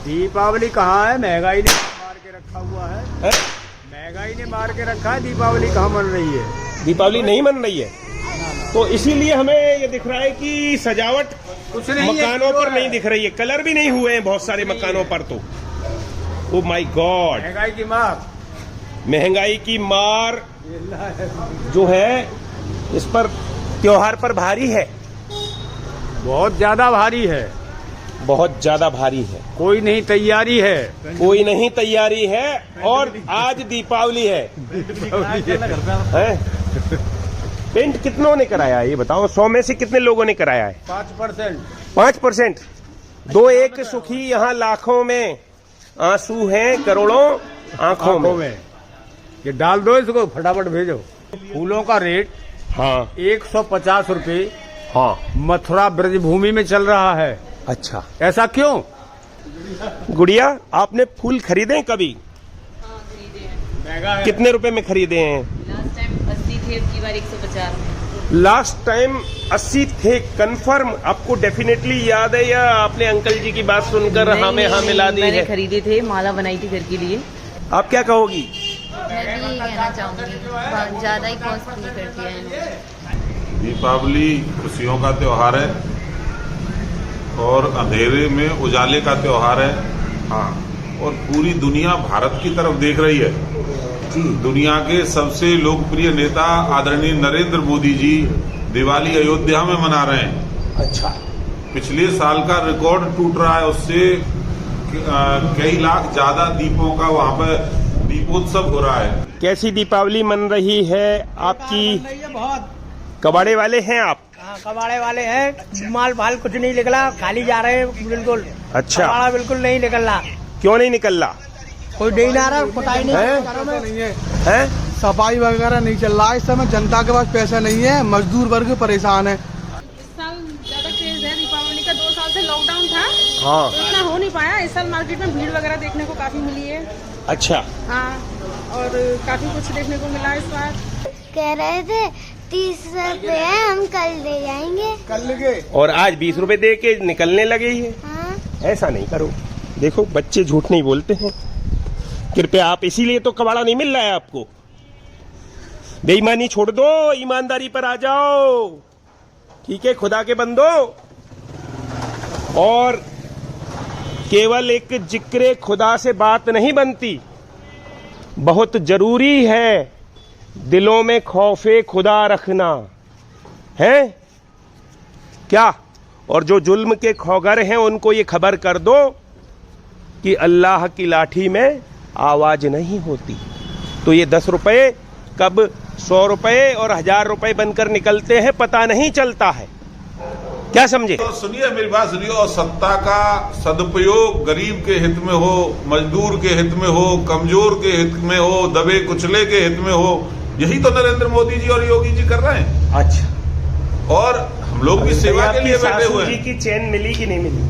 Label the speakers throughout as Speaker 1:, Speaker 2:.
Speaker 1: दीपावली कहाँ है? महंगाई ने मार के रखा हुआ है। महंगाई ने मार के रखा है। दीपावली कहाँ मन रही है?
Speaker 2: दीपावली नहीं मन रही है, तो इसीलिए हमें ये दिख रहा है कि सजावट
Speaker 1: कुछ नहीं
Speaker 2: मकानों पर नहीं दिख रही है, कलर भी नहीं हुए हैं बहुत सारे मकानों पर। तो ओ माय गॉड,
Speaker 1: महंगाई की मार,
Speaker 2: महंगाई की मार जो है इस पर त्योहार पर भारी है,
Speaker 1: बहुत ज्यादा भारी है,
Speaker 2: बहुत ज्यादा भारी है।
Speaker 1: कोई नहीं तैयारी है,
Speaker 2: कोई नहीं तैयारी है, और आज दीपावली है। पेंट कितनों ने कराया है ये बताओ? 100 में से कितने लोगों ने कराया है?
Speaker 1: 5%।
Speaker 2: 5%। 2-1 सुखी यहाँ लाखों में आंसू हैं, करोड़ों आंखों में।
Speaker 1: ये डाल दो, इसको फटाफट भेजो। फूलों का रेट
Speaker 2: हाँ
Speaker 1: 150 रुपए
Speaker 2: हाँ
Speaker 1: मथुरा ब्रजभूमि में चल रहा है।
Speaker 2: अच्छा,
Speaker 1: ऐसा क्यों?
Speaker 2: गुड़िया आपने फूल खरीदे कभी?
Speaker 3: हाँ, खरीदे हैं।
Speaker 1: महंगा है।
Speaker 2: कितने रुपए में खरीदे हैं?
Speaker 3: लास्ट टाइम 80 थे, अब की बार 150 में।
Speaker 2: लास्ट टाइम 80 थे कंफर्म? आपको डेफिनेटली याद है या आपने अंकल जी की बात सुनकर हमें हाँ मिला दी
Speaker 3: मैंने
Speaker 2: है?
Speaker 3: खरीदे थे, माला बनाई थी घर के लिए।
Speaker 2: आप क्या कहोगी?
Speaker 4: मैं भी यही कहना चाहूंगी, बहुत ज्यादा ही कॉस्टली कर दिया है इन्होंने।
Speaker 5: दीपावली खुशियों का त्योहार है और अंधेरे में उजाले का त्योहार है। हाँ, और पूरी दुनिया भारत की तरफ देख रही है। दुनिया के सबसे लोकप्रिय नेता आदरणीय नरेंद्र मोदी जी दिवाली अयोध्या में मना रहे हैं।
Speaker 2: अच्छा,
Speaker 5: पिछले साल का रिकॉर्ड टूट रहा है, उससे कई लाख ज्यादा दीपों का वहाँ पर दीपोत्सव हो रहा है।
Speaker 2: कैसी दीपावली मन रही है आपकी?
Speaker 6: बहुत
Speaker 2: कबाड़े वाले हैं आप?
Speaker 6: कबाड़े वाले हैं, माल भाल कुछ नहीं निकला, खाली जा रहे हैं बिल्कुल।
Speaker 2: अच्छा,
Speaker 6: कबाड़ा बिल्कुल नहीं निकल रहा,
Speaker 2: क्यों नहीं निकल रहा?
Speaker 6: कोई नहीं आ रहा, पता ही नहीं
Speaker 2: है?
Speaker 7: सफाई वगैरह नहीं चल रहा है इस समय, जनता के पास पैसा नहीं है, मजदूर वर्ग परेशान है।
Speaker 8: इस साल ज्यादा क्रेज है दीपावली का। 2 साल से लॉकडाउन था,
Speaker 2: हाँ,
Speaker 8: तो इतना हो नहीं पाया। इस साल मार्केट में भीड़ वगैरह देखने को काफी मिली है।
Speaker 2: अच्छा,
Speaker 8: हाँ, और काफी कुछ देखने को मिला इस बार।
Speaker 4: कह रहे थे 30 रुपए है, हम कल दे जाएंगे।
Speaker 7: कल के
Speaker 2: और आज 20 रुपए दे के निकलने लगे ही है।
Speaker 4: हाँ,
Speaker 2: ऐसा नहीं करो, देखो बच्चे झूठ नहीं बोलते हैं। कृपया आप, इसीलिए तो कबाड़ा नहीं मिल रहा है आपको। बेईमानी छोड़ दो, ईमानदारी पर आ जाओ, ठीक है खुदा के बंदो। और केवल एक जिक्र खुदा से बात नहीं बनती, बहुत जरूरी है दिलों में खौफे खुदा रखना, है क्या? और जो जुल्म के खौगर हैं उनको ये खबर कर दो कि अल्लाह की लाठी में आवाज नहीं होती। तो ये 10 रुपए कब 100 रुपए और 1000 रुपए बनकर निकलते हैं पता नहीं चलता है। क्या समझे?
Speaker 5: तो सुनिए मेरी बात सुनिए, और सत्ता का सदुपयोग गरीब के हित में हो, मजदूर के हित में हो, कमजोर के हित में हो, दबे कुचले के हित में हो, यही तो नरेंद्र मोदी जी और योगी जी कर रहे हैं।
Speaker 2: अच्छा,
Speaker 5: और हम लोग भी सेवा के लिए बैठे हुए
Speaker 2: जी
Speaker 5: हैं।
Speaker 2: की चैन मिली कि नहीं मिली?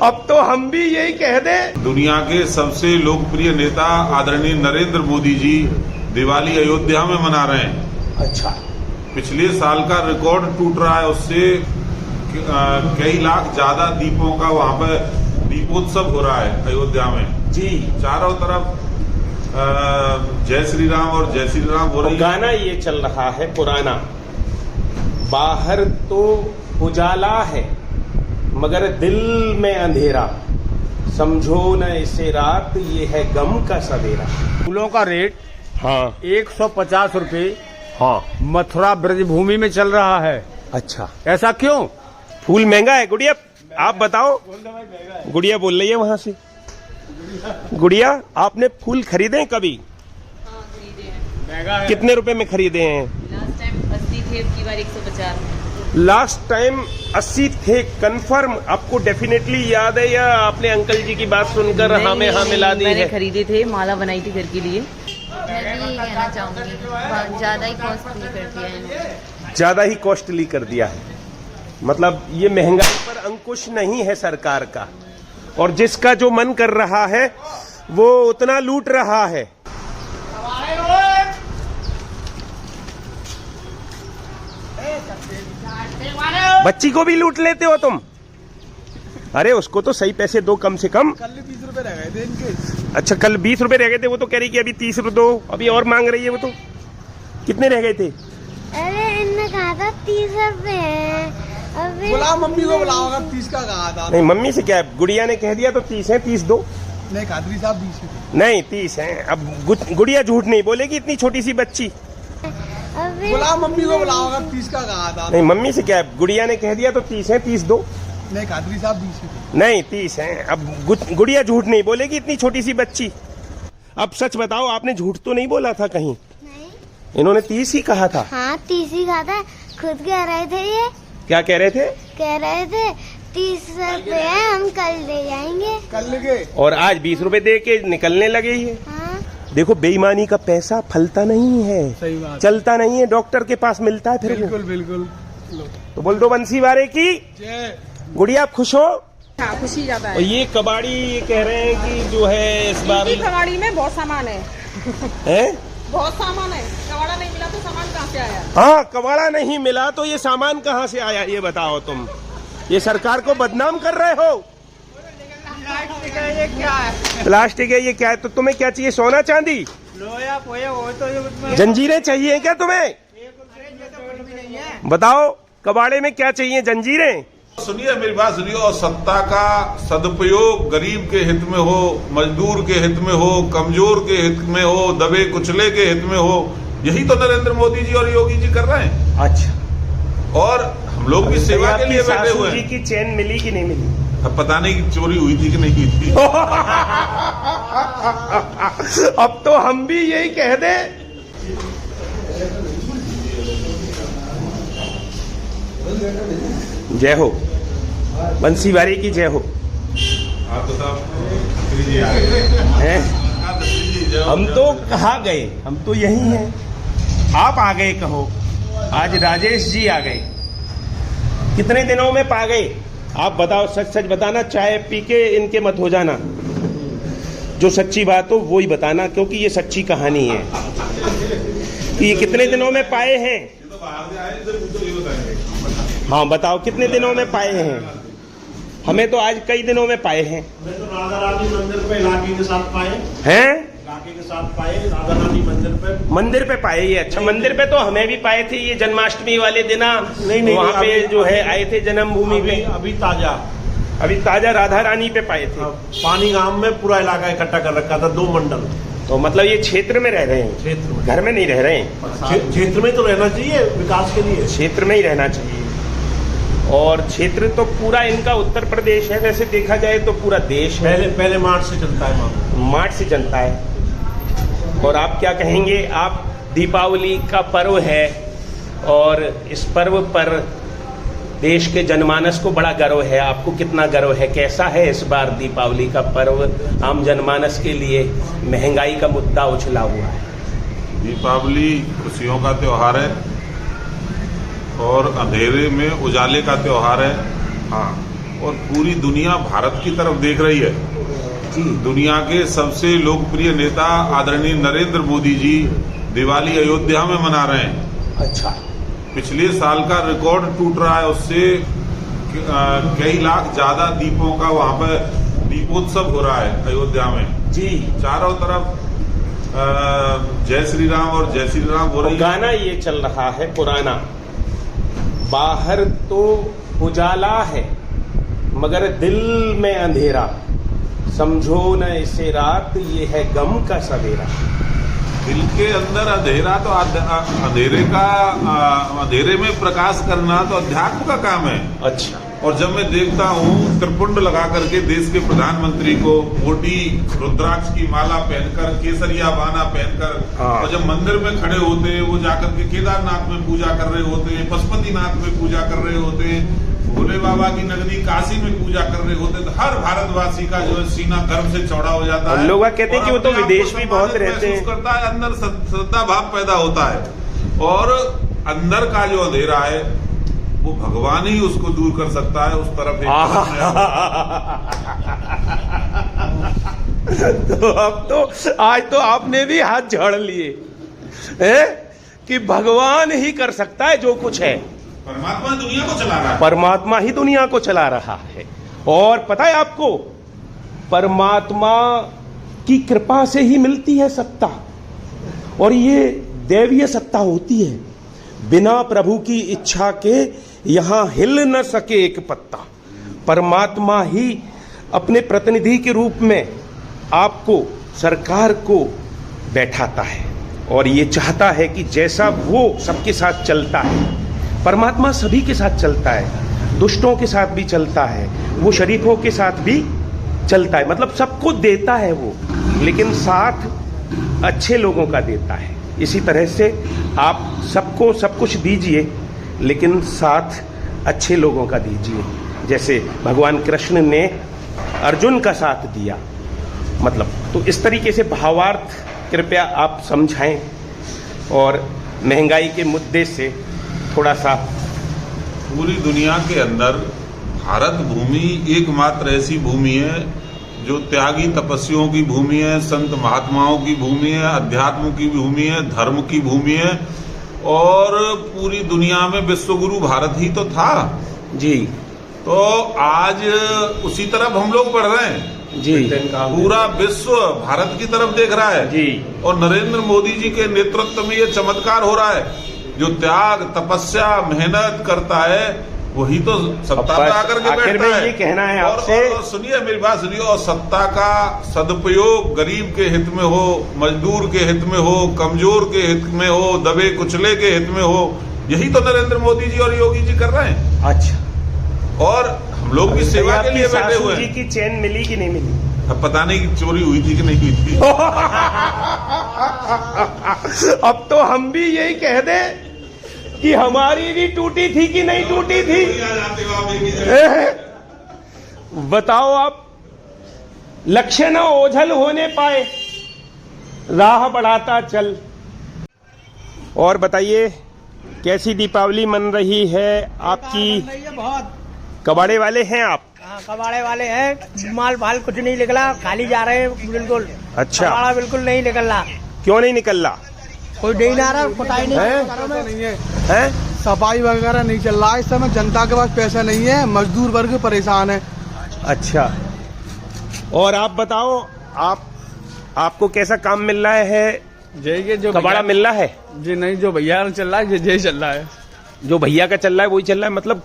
Speaker 2: अब तो हम भी यही कह दें।
Speaker 5: दुनिया के सबसे लोकप्रिय नेता आदरणीय नरेंद्र मोदी जी दिवाली अयोध्या में मना रहे हैं।
Speaker 2: अच्छा,
Speaker 5: पिछले साल का रिकॉर्ड टूट रहा है, उससे कई लाख ज्यादा दीपों का वहाँ पर दीपोत्सव हो रहा है अयोध्या में।
Speaker 2: जी,
Speaker 5: चारों तरफ जय श्री राम और जय श्री राम हो रही है।
Speaker 2: गाना ये चल रहा है पुराना, बाहर तो उजाला है मगर दिल में अंधेरा, समझो न इसे रात ये है गम का सवेरा।
Speaker 1: फूलों का रेट
Speaker 2: हाँ
Speaker 1: 150 रुपए
Speaker 2: हाँ,
Speaker 1: मथुरा ब्रजभूमि में चल रहा है।
Speaker 2: अच्छा,
Speaker 1: ऐसा क्यों?
Speaker 2: फूल महंगा है? गुड़िया आप बताओ, गुड़िया बोल रही है वहां से। गुड़िया आपने फूल खरीदे कभी?
Speaker 3: हाँ, खरीदे हैं।
Speaker 1: महंगा है।
Speaker 2: कितने रुपए में खरीदे हैं?
Speaker 3: लास्ट टाइम 80 थे, अब की बार 150 में।
Speaker 2: लास्ट टाइम 80 थे कंफर्म? आपको डेफिनेटली याद है या आपने अंकल जी की बात सुनकर हमें हाँ मिला दी
Speaker 3: मैंने
Speaker 2: है?
Speaker 3: खरीदे थे, माला बनाई थी घर के लिए।
Speaker 4: मैं भी यही कहना चाहूंगी, बहुत ज्यादा ही कॉस्टली कर दिया है इन्होंने।
Speaker 2: ज्यादा ही कॉस्टली कर दिया है, मतलब ये महंगाई पर अंकुश नहीं है सरकार का, और जिसका जो मन कर रहा है वो उतना लूट रहा है। बच्ची को भी लूट लेते हो तुम? अरे उसको तो सही पैसे दो कम से कम।
Speaker 7: कल 20 रुपए रह गए थे इनके।
Speaker 2: अच्छा कल 20 रुपए रह गए थे, वो तो कह रही कि अभी 30 रुपए दो, अभी और मांग रही है वो तो। कितने रह गए थे?
Speaker 9: अरे इनने कहा था 30 रुपए अभी।
Speaker 7: बुलाओ मम्मी को, बुलाओ, अगर 30 का कहा था।
Speaker 2: नहीं मम्मी से क्या है, गुड़िया ने कह दिया तो 30 है, 30 दो।
Speaker 7: नहीं कादरी साहब 20 थे।
Speaker 2: नहीं 30 है। अब गुड़िया झूठ नहीं बोलेगी, इतनी छोटी सी बच्ची।
Speaker 9: अभी
Speaker 7: बुलाओ मम्मी को, बुलाओ, अगर 30 का कहा था।
Speaker 2: नहीं मम्मी से क्या है, गुड़िया ने कह दिया तो 30 है, 30 दो।
Speaker 7: नहीं कादरी साहब 20 थे।
Speaker 2: नहीं 30 है। अब गुड़िया झूठ नहीं बोलेगी, इतनी छोटी सी बच्ची। अब सच बताओ, आपने झूठ तो नहीं बोला था कहीं?
Speaker 9: नहीं।
Speaker 2: इन्होंने 30 ही कहा था।
Speaker 9: हाँ 30 ही कहा था, खुद कह रहे थे ये।
Speaker 2: क्या कह रहे थे?
Speaker 9: कह रहे थे 30 रुपए है, हम कल ले जाएंगे।
Speaker 7: कल के
Speaker 2: और आज 20 रुपए दे के निकलने लगे ही है।
Speaker 9: हाँ
Speaker 2: देखो बेईमानी का पैसा फलता नहीं है,
Speaker 7: सही बात।
Speaker 2: चलता नहीं है, डॉक्टर के पास मिलता है फिर वो।
Speaker 7: बिल्कुल बिल्कुल।
Speaker 2: तो बोल दो बंसी वारे की
Speaker 7: जय।
Speaker 2: गुड़िया, आप खुश हो?
Speaker 8: हाँ खुशी ज्यादा
Speaker 2: और
Speaker 8: है।
Speaker 2: ये कबाड़ी ये कह रहे हैं कि जो है इस बार
Speaker 8: इनकी कबाड़ी में बहुत सामान है।
Speaker 2: है?
Speaker 8: बहुत सामान है, कबाड़ा नहीं मिला तो सामान कहाँ से आया?
Speaker 2: हाँ कबाड़ा नहीं मिला तो ये सामान कहाँ से आया, ये बताओ तुम। ये सरकार को बदनाम कर रहे हो।
Speaker 6: ये क्या है?
Speaker 2: प्लास्टिक है, ये क्या है? तो तुम्हें क्या चाहिए, सोना चांदी?
Speaker 6: लोया पोया वो तो ये उसमें
Speaker 2: जंजीरें चाहिए क्या तुम्हें?
Speaker 6: ये तो कुछ भी नहीं है।
Speaker 2: बताओ कबाड़े में क्या चाहिए, जंजीरें?
Speaker 5: सुनिए मेरी बात सुनिए। और सत्ता का सदुपयोग गरीब के हित में हो, मजदूर के हित में हो, कमजोर के हित में हो, दबे कुचले के हित में हो, यही तो नरेंद्र मोदी जी और योगी जी कर रहे हैं।
Speaker 2: अच्छा,
Speaker 5: और हम लोग भी सेवा के लिए बैठे हुए
Speaker 2: जी
Speaker 5: हैं।
Speaker 2: की चेन मिली कि नहीं मिली?
Speaker 5: अब पता नहीं कि चोरी हुई थी कि नहीं हुई थी।
Speaker 2: अब तो हम भी यही कह दें। जय हो, बंसी वारी की जय हो।
Speaker 5: आप तो साहब जी आ गए
Speaker 2: हैं?
Speaker 5: हैं?
Speaker 2: हम तो कहाँ गए, हम तो यही हैं। आप आ गए कहो, आज राजेश जी आ गए। कितने दिनों में पा गए? आप बताओ, सच सच बताना, चाय पी के इनके मत हो जाना। जो सच्ची बात हो वो ही बताना, क्योंकि ये सच्ची कहानी है। कि ये कितने दिनों में पाए हैं? हाँ बताओ, कितने दिनों में पाए हैं? हमें तो आज कई दिनों में पाए हैं।
Speaker 10: मैं तो राधा रानी मंदिर पे इलाके के साथ पाए
Speaker 2: हैं?
Speaker 10: इलाके के साथ पाए, राधा रानी मंदिर पे
Speaker 2: पाए ये। अच्छा, मंदिर पे तो हमें भी पाए थे, ये जन्माष्टमी वाले दिन
Speaker 10: नहीं,
Speaker 2: वहाँ पे
Speaker 10: अभी-
Speaker 2: जो है आए थे जन्मभूमि पे। अभी ताजा राधा रानी पे पाए थे।
Speaker 10: पानी गांव में पूरा इलाका इकट्ठा कर रखा था, 2 मंडल।
Speaker 2: तो मतलब ये क्षेत्र में रह रहे हैं,
Speaker 10: क्षेत्र में,
Speaker 2: घर में नहीं रह रहे हैं।
Speaker 10: क्षेत्र में तो रहना चाहिए विकास के लिए।
Speaker 2: क्षेत्र में ही रहना चाहिए। और क्षेत्र तो पूरा इनका उत्तर प्रदेश है, वैसे देखा जाए तो पूरा देश है।
Speaker 10: पहले मार्च से चलता है वहाँ।
Speaker 2: मार्च से चलता है। और आप क्या कहेंगे? आप दीपावली का पर्व है और इस पर्व पर देश के जनमानस को बड़ा गर्व है। आपको कितना गर्व है? कैसा है इस बार दीपावली का पर्व आम जनमानस के लिए? महंगाई का मुद्दा उछला हुआ है।
Speaker 5: दीपावली खुशियों का त्योहार है और अंधेरे में उजाले का त्योहार है। हाँ, और पूरी दुनिया भारत की तरफ देख रही है। दुनिया के सबसे लोकप्रिय नेता आदरणीय नरेंद्र मोदी जी दिवाली अयोध्या में मना रहे हैं।
Speaker 2: अच्छा,
Speaker 5: पिछले साल का रिकॉर्ड टूट रहा है, उससे कई लाख ज्यादा दीपों का वहां पर दीपोत्सव हो रहा है अयोध्या में
Speaker 2: जी।
Speaker 5: चारों तरफ जय श्री राम और जय श्री राम हो रही है।
Speaker 2: गाना ये चल रहा है पुराना, बाहर तो उजाला है मगर दिल में अंधेरा, समझो न इसे रात ये है गम का सवेरा।
Speaker 5: दिल के अंदर अंधेरा तो अंधेरे में प्रकाश करना तो अध्यात्म का काम है।
Speaker 2: अच्छा,
Speaker 5: और जब मैं देखता हूँ त्रिपुंड लगा करके देश के प्रधानमंत्री को मोटी रुद्राक्ष की माला पहनकर, केसरिया बाना पहनकर, और जब मंदिर में खड़े होते हैं वो जाकर के केदारनाथ में पूजा कर रहे होते हैं, पशुपतिनाथ में पूजा कर रहे होते हैं, भोले बाबा की नगरी काशी में पूजा कर रहे होते, तो हर भारतवासी का जो है सीना गर्व से चौड़ा हो जाता है।
Speaker 2: लोग कहते हैं कि वो तो विदेश भी बहुत रहते हैं,
Speaker 5: करता है, अंदर श्रद्धा भाव पैदा होता है। और अंदर का जो अंधेरा है वो भगवान ही उसको दूर कर सकता है। उस तरफ
Speaker 2: तो अब तो आज तो आपने भी हाथ झाड़ लिए हैं कि भगवान ही कर सकता है जो कुछ है।
Speaker 5: परमात्मा दुनिया को चला रहा है।
Speaker 2: परमात्मा ही दुनिया को चला रहा है। और पता है आपको, परमात्मा की कृपा से ही मिलती है सत्ता, और ये दैवीय सत्ता होती है। बिना प्रभु की इच्छा के यहां हिल न सके एक पत्ता। परमात्मा ही अपने प्रतिनिधि के रूप में आपको, सरकार को बैठाता है, और ये चाहता है कि जैसा वो सबके साथ चलता है, परमात्मा सभी के साथ चलता है, दुष्टों के साथ भी चलता है, वो शरीफों के साथ भी चलता है, मतलब सबको देता है वो, लेकिन साथ अच्छे लोगों का देता है। इसी तरह से आप सबको सब कुछ दीजिए, लेकिन साथ अच्छे लोगों का दीजिए। जैसे भगवान कृष्ण ने अर्जुन का साथ दिया, मतलब तो इस तरीके से भावार्थ कृपया आप समझाएं, और महंगाई के मुद्दे से थोड़ा सा।
Speaker 5: पूरी दुनिया के अंदर भारत भूमि एकमात्र ऐसी भूमि है जो त्यागी तपस्वियों की भूमि है, संत महात्माओं की भूमि है, अध्यात्म की भूमि है, धर्म की भूमि है, और पूरी दुनिया में विश्वगुरु भारत ही तो था
Speaker 2: जी।
Speaker 5: तो आज उसी तरफ हम लोग बढ़ रहे हैं
Speaker 2: जी।
Speaker 5: पूरा विश्व भारत की तरफ देख रहा है
Speaker 2: जी।
Speaker 5: और नरेंद्र मोदी जी के नेतृत्व में ये चमत्कार हो रहा है। जो त्याग तपस्या मेहनत करता है वही तो सत्ता पे आकर के बैठता है।
Speaker 2: ये कहना है आपसे,
Speaker 5: और सुनिए मेरी बात सुनिए, और सत्ता का सदुपयोग गरीब के हित में हो, मजदूर के हित में हो, कमजोर के हित में हो, दबे कुचले के हित में हो, यही तो नरेंद्र मोदी जी और योगी जी कर रहे हैं।
Speaker 2: अच्छा,
Speaker 5: और हम लोग भी सेवा के लिए बैठे हुए
Speaker 2: जी
Speaker 5: हैं।
Speaker 2: की चैन मिली कि नहीं मिली?
Speaker 5: अब पता नहीं कि चोरी हुई थी कि नहीं हुई थी।
Speaker 2: अब तो हम भी यही कह दें कि हमारी भी टूटी थी कि नहीं टूटी थी। बताओ आप, लक्ष्य न ओझल होने पाए, राह बढ़ाता चल। और बताइए कैसी दीपावली मन रही है आपकी?
Speaker 6: बहुत
Speaker 2: कबाड़े वाले हैं आप?
Speaker 6: हाँ, कबाड़े वाले हैं, माल भाल कुछ नहीं निकला, खाली जा रहे हैं बिल्कुल।
Speaker 2: अच्छा,
Speaker 6: कबाड़ा बिल्कुल नहीं निकल रहा।
Speaker 2: क्यों नहीं निकल रहा?
Speaker 6: कोई दे ना रहा, कुटाई नहीं
Speaker 7: नहीं है,
Speaker 2: हैं?
Speaker 7: सफाई वगैरह नहीं चल रहा है। इस समय जनता के पास पैसा नहीं है, मजदूर वर्ग परेशान है।
Speaker 2: अच्छा, और आप बताओ, आपको कैसा काम मिल रहा है?
Speaker 1: जय जो
Speaker 2: कबाड़ा मिल रहा है
Speaker 1: जी? नहीं, जो भैया चल रहा है जय चल रहा है।
Speaker 2: जो भैया का चल रहा है वही चल रहा है। मतलब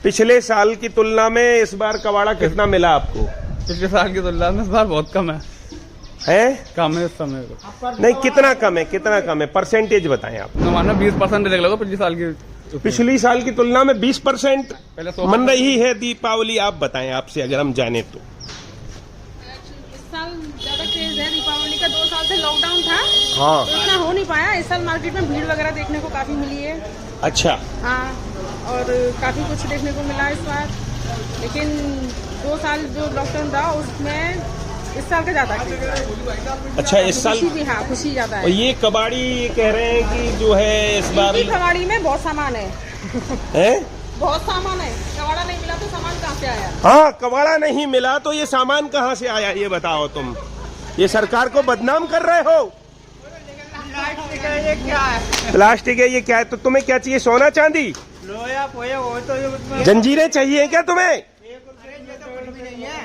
Speaker 2: पिछले साल की तुलना में इस बार कबाड़ा कितना मिला आपको?
Speaker 1: पिछले साल की तुलना में इस बार बहुत कम है। कम है इस समय को।
Speaker 2: नहीं, कितना कम है? कितना कम है? परसेंटेज बताएं आप।
Speaker 1: मानो 20% देख लो पिछले साल की।
Speaker 2: पिछली साल की तुलना में 20% मन रही है दीपावली। आप बताएं, आपसे अगर हम जाने तो।
Speaker 8: इस साल ज्यादा क्रेज है दीपावली का। 2 साल से लॉकडाउन था,
Speaker 2: हाँ,
Speaker 8: तो इतना हो नहीं पाया। इस साल मार्केट में भीड़ वगैरह देखने को काफी मिली है।
Speaker 2: अच्छा,
Speaker 8: हाँ, और काफी कुछ देखने को मिला इस बार। लेकिन 2 साल जो लॉकडाउन रहा उसमें इस साल का ज्यादा क्रेज है।
Speaker 2: अच्छा, इस साल
Speaker 8: खुशी भी, हाँ, खुशी ज्यादा
Speaker 2: और
Speaker 8: है।
Speaker 2: ये कबाड़ी कह रहे हैं कि जो है इस बार
Speaker 8: कबाड़ी में बहुत सामान है।
Speaker 2: है?
Speaker 8: बहुत सामान है। कबाड़ा नहीं मिला तो सामान कहाँ से आया?
Speaker 2: हाँ, कबाड़ा नहीं मिला तो ये सामान कहाँ से आया? ये बताओ तुम। ये सरकार को बदनाम कर रहे हो।
Speaker 6: ये क्या है?
Speaker 2: प्लास्टिक है, ये क्या है? तो तुम्हें क्या चाहिए? सोना चांदी?
Speaker 6: लोया पोया हो तो
Speaker 2: जंजीरें चाहिए क्या तुम्हें?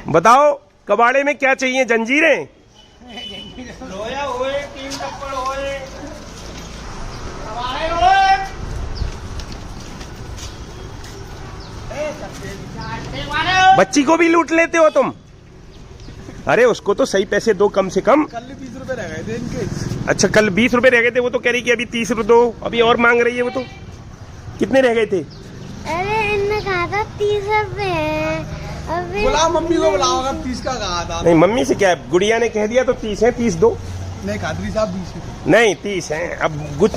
Speaker 2: बताओ, कबाड़े में क्या चाहिए? जंजीरें?
Speaker 6: लोया होए, 3 टप्पड़ होए,
Speaker 2: बच्ची को भी लूट लेते हो तुम? अरे उसको तो सही पैसे दो कम से कम।
Speaker 7: कल 20 रुपए रह गए थे इनके।
Speaker 2: अच्छा, कल 20 रुपए रह गए थे। वो तो कह रही कि अभी 30 रुपए दो, अभी और मांग रही है वो तो। कितने रह गए थे?
Speaker 9: अरे इनने कहा था 30 रुपए हैं, अभी
Speaker 7: बुलाओ मम्मी को, बुलाओ। अगर 30 का कहा था।
Speaker 2: नहीं, मम्मी से क्या है? गुड़िया ने कह दिया तो 30 है, 30 दो।
Speaker 7: नहीं, खादरी साहब 20
Speaker 2: नहीं, 30 है। अब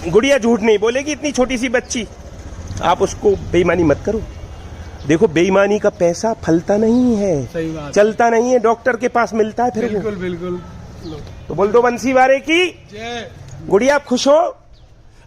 Speaker 2: गुड़िया झूठ नहीं बोलेगी, इतनी छोटी सी बच्ची। आप उसको बेईमानी मत करो। देखो, बेईमानी का पैसा फलता नहीं है,
Speaker 7: सही बात,
Speaker 2: चलता नहीं है, डॉक्टर के पास मिलता है फिर वो।
Speaker 7: बिल्कुल बिल्कुल।
Speaker 2: तो बोल दो बंसी वारे की
Speaker 7: जय।
Speaker 2: गुड़िया, आप खुश हो?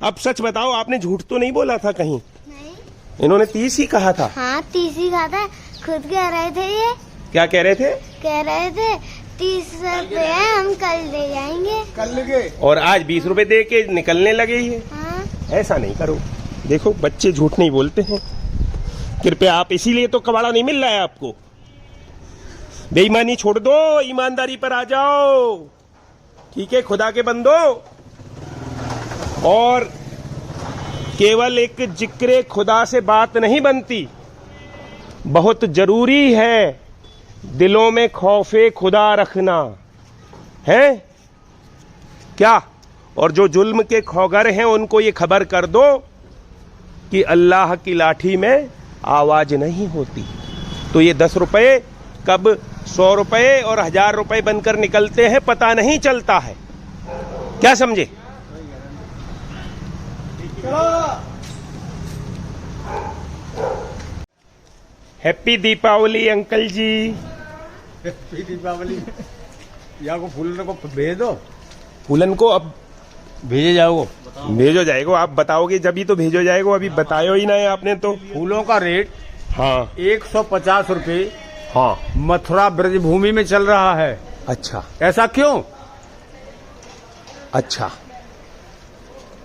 Speaker 2: अब सच बताओ, आपने झूठ तो नहीं बोला था कहीं?
Speaker 9: नहीं।
Speaker 2: इन्होंने 30 ही कहा था।
Speaker 9: हाँ, 30 ही कहा था। खुद कह रहे थे ये।
Speaker 2: क्या कह रहे थे?
Speaker 9: कह रहे थे 30 रुपए हैं, हम कल ले जाएंगे।
Speaker 7: कल लगे।
Speaker 2: और आज 20 रुपए दे के निकलने लगे ही है।
Speaker 9: हाँ।
Speaker 2: ऐसा नहीं करो। देखो, बच्चे झूठ नहीं बोलते हैं। कृपया आप, इसीलिए तो कबाड़ा नहीं मिल रहा है आपको। बेईमानी छोड़ दो, ईमानदारी पर आ जाओ। ठीक है खुदा के बंदो। और केवल एक जिक्र खुदा से बात नहीं बनती, बहुत जरूरी है दिलों में खौफे खुदा रखना है क्या। और जो जुल्म के खौगर हैं उनको ये खबर कर दो कि अल्लाह की लाठी में आवाज नहीं होती। तो ये 10 रुपए कब 100 रुपए और 1000 रुपए बनकर निकलते हैं पता नहीं चलता है। क्या समझे? हैप्पी दीपावली अंकल जी।
Speaker 1: हैप्पी दीपावली। यहाँ को फूलन को भेज दो।
Speaker 2: फूलन को अब
Speaker 1: भेजे जाओ,
Speaker 2: भेजो जाएगो। आप बताओगे जब ही तो भेजो जाएगो। अभी बतायो ही ना है आपने तो।
Speaker 1: फूलों का रेट
Speaker 2: हाँ
Speaker 1: 150 रुपए
Speaker 2: हाँ
Speaker 1: मथुरा ब्रजभूमि में चल रहा है।
Speaker 2: अच्छा
Speaker 1: ऐसा क्यों?
Speaker 2: अच्छा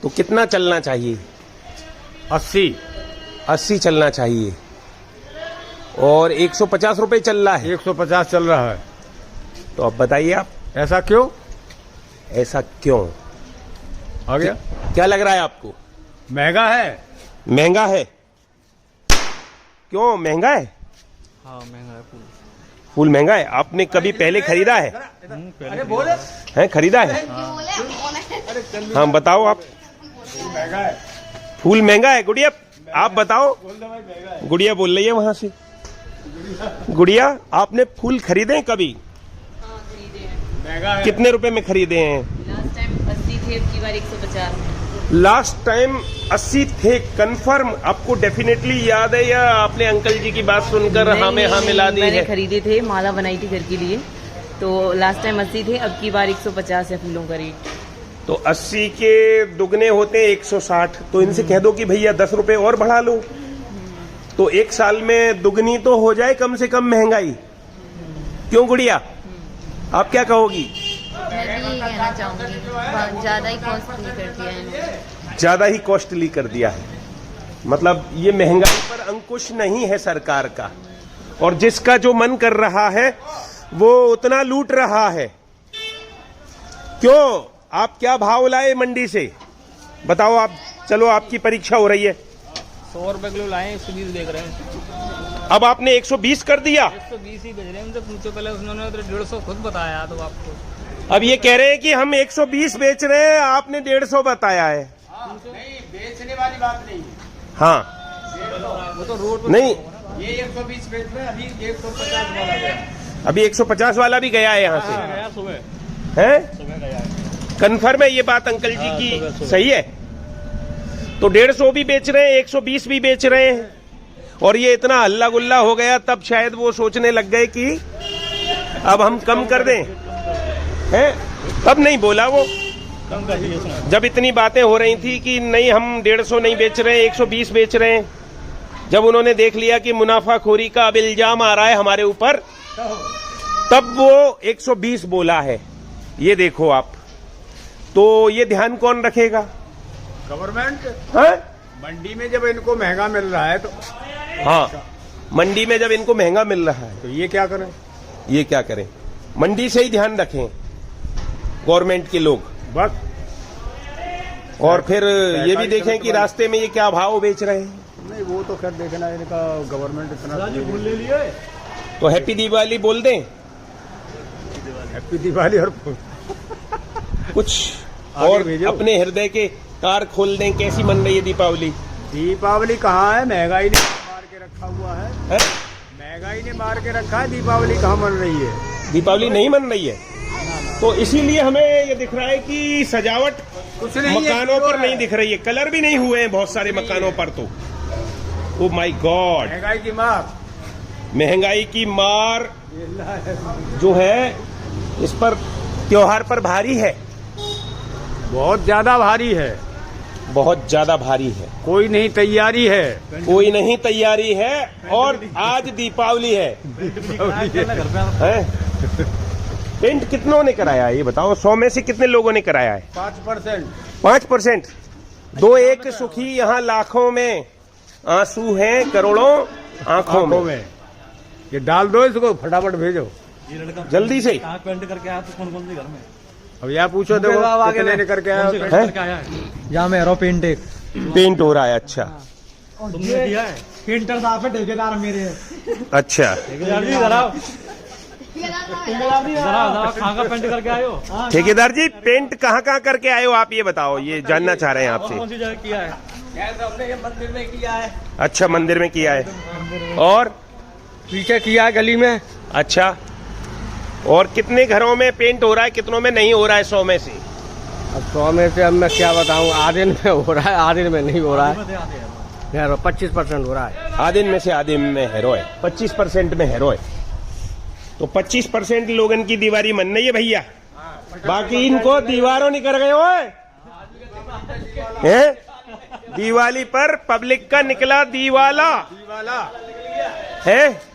Speaker 2: तो कितना चलना चाहिए?
Speaker 1: 80
Speaker 2: चलना चाहिए। और 150 रुपए चल रहा है।
Speaker 1: 150 चल रहा है।
Speaker 2: तो अब बताइए आप
Speaker 1: ऐसा क्यों?
Speaker 2: ऐसा क्यों?
Speaker 1: आ गया?
Speaker 2: क्या लग रहा है आपको?
Speaker 1: महंगा है।
Speaker 2: महंगा है? क्यों महंगा है?
Speaker 6: हाँ महंगा है
Speaker 2: फूल महंगा है। आपने कभी पहले खरीदा है?
Speaker 1: अरे बोले
Speaker 2: हैं खरीदा है? हाँ बताओ आप।
Speaker 1: महंगा है।
Speaker 2: फूल महंगा है गुड़िया? आप बताओ। गुड़िया बोल रही है वहां से। गुड़िया आपने फूल खरीदे हैं कभी?
Speaker 3: हाँ खरीदे हैं।
Speaker 1: महंगा है।
Speaker 2: कितने रुपए में खरीदे हैं?
Speaker 3: लास्ट टाइम 80 थे, अब की बार 150।
Speaker 2: लास्ट टाइम 80 थे कंफर्म? आपको डेफिनेटली याद है या आपने अंकल जी की बात सुनकर हाँ में हाँ मिला दी
Speaker 3: मैंने
Speaker 2: है?
Speaker 3: खरीदे थे, माला बनाई थी घर के लिए, तो लास्ट टाइम 80 थे, अब की बार 150 है फूलों का रेट।
Speaker 2: तो 80 के दुगने होते हैं 160। तो इनसे कह दो कि भैया 10 रुपए और बढ़ा लो, तो एक साल में दुगनी तो हो जाए कम से कम महंगाई। क्यों गुड़िया, आप क्या कहोगी?
Speaker 4: मैं भी यही कहना चाहूंगी, बहुत ज्यादा ही कॉस्टली कर दिया है इन्होंने।
Speaker 2: ज्यादा ही कॉस्टली कर दिया है। मतलब ये महंगाई पर अंकुश नहीं है सरकार का, और जिसका जो मन कर रहा है वो उतना लूट रहा है। क्यों, आप क्या भाव लाए मंडी से बताओ आप? चलो आपकी परीक्षा हो रही है।
Speaker 6: 100 रुपए किलो लाए, 120 देख रहे हैं।
Speaker 2: अब आपने 120 कर दिया।
Speaker 6: 120 ही बेच रहे हैं। उनसे पूछो पहले, उन्होंने तो 150 खुद बताया। तो आपको
Speaker 2: अब ये कह रहे हैं कि हम 120 बेच रहे हैं, आपने 150 बताया है।
Speaker 1: नहीं, बेचने वाली बात नहीं है।
Speaker 2: हाँ
Speaker 6: वो तो रोड
Speaker 2: नहीं,
Speaker 1: ये 120 बेच रहे हैं, अभी 150 वाला गया।
Speaker 2: अभी 150 वाला भी गया है यहाँ से।
Speaker 6: गया सुबह
Speaker 2: है?
Speaker 6: गया।
Speaker 2: कन्फर्म है ये बात अंकल जी की? सही है। तो 150 भी बेच रहे हैं, 120 भी बेच रहे हैं, और ये इतना हल्ला गुल्ला हो गया तब शायद वो सोचने लग गए कि अब हम कम कर दें। हैं? तब नहीं बोला वो, जब इतनी बातें हो रही थी कि नहीं हम 150 नहीं बेच रहे हैं, 120 बेच रहे हैं। जब उन्होंने देख लिया कि मुनाफाखोरी का अब इल्जाम आ रहा है हमारे ऊपर, तब वो 120 बोला है। ये देखो आप, तो ये ध्यान कौन रखेगा?
Speaker 1: गवर्नमेंट।
Speaker 2: हाँ
Speaker 1: मंडी में जब इनको महंगा मिल रहा है तो
Speaker 2: हाँ, मंडी में जब इनको महंगा मिल रहा है
Speaker 1: तो ये क्या करें?
Speaker 2: ये क्या करें? मंडी से ही ध्यान रखें गवर्नमेंट के लोग
Speaker 1: बस।
Speaker 2: और फिर ये भी देखें कि रास्ते में ये क्या भाव बेच रहे हैं।
Speaker 1: नहीं वो तो खैर देखना है, इनका गवर्नमेंट इतना ले लिए।
Speaker 2: तो हैप्पी दिवाली बोल दें।
Speaker 1: हैप्पी दिवाली और
Speaker 2: कुछ
Speaker 1: आगे
Speaker 2: और
Speaker 1: भेजो।
Speaker 2: अपने हृदय के कार खोल दें। कैसी मन रही है दीपावली?
Speaker 1: दीपावली कहाँ है? महंगाई ने मार के रखा हुआ है।
Speaker 2: है?
Speaker 1: महंगाई ने मार के रखा है। दीपावली कहाँ मन रही है?
Speaker 2: दीपावली नहीं मन रही है। तो इसीलिए हमें ये दिख रहा है कि सजावट
Speaker 1: कुछ नहीं है,
Speaker 2: मकानों पर
Speaker 1: प्योर
Speaker 2: नहीं
Speaker 1: है।
Speaker 2: दिख रही है, कलर भी नहीं हुए हैं बहुत सारे मकानों पर। तो ओ माय गॉड,
Speaker 1: महंगाई की मार।
Speaker 2: महंगाई की मार जो है इस पर त्योहार पर भारी है,
Speaker 1: बहुत ज्यादा भारी है।
Speaker 2: बहुत ज्यादा भारी है।
Speaker 1: कोई नहीं तैयारी है।
Speaker 2: कोई नहीं तैयारी है। और आज दीपावली है। हैं? पेंट कितनों ने कराया है ये बताओ? 100 में से कितने लोगों ने कराया है?
Speaker 1: 5%।
Speaker 2: 5%। दो एक सुखी यहाँ लाखों में, आंसू हैं करोड़ों आंखों में।
Speaker 1: ये डाल दो इसको, फटाफट भेजो।
Speaker 2: जल्दी से।
Speaker 6: पेंट करके आया तो कौन कौन से घर में?
Speaker 1: अब यहाँ पूछो देखो कितने करके आया।
Speaker 6: यहाँ मेरा पेंट एक
Speaker 2: पेंट हो रहा है। अच्छा
Speaker 6: तुमने दिया है? पेंटर साहब है, ठेकेदार मेरे।
Speaker 2: अच्छा,
Speaker 6: ठेकेदार जी जरा कहाँ का पेंट करके आए हो?
Speaker 2: ठेकेदार जी पेंट कहाँ करके आए हो आप, ये बताओ, ये जानना चाह रहे हैं आपसे।
Speaker 6: कौन सी जगह किया है? हमने ये मंदिर में किया है।
Speaker 2: अच्छा, मंदिर में किया है। और
Speaker 6: पीछे किया है गली में।
Speaker 2: अच्छा, और कितने घरों में पेंट हो रहा है, कितनों में नहीं हो रहा है 100 में से?
Speaker 6: अब 100 में से अब मैं क्या बताऊं, आधे में हो रहा है, आधे में नहीं हो रहा है। 25% हो रहा है।
Speaker 2: आधे में से आधे में हेरो है, 25% में हेरो है। तो 25% लोगन की दीवारी मन नहीं है भैया, बाकी इनको दीवारों नहीं कर गए हो हैं? दिवाली पर पब्लिक का निकला दीवाला है।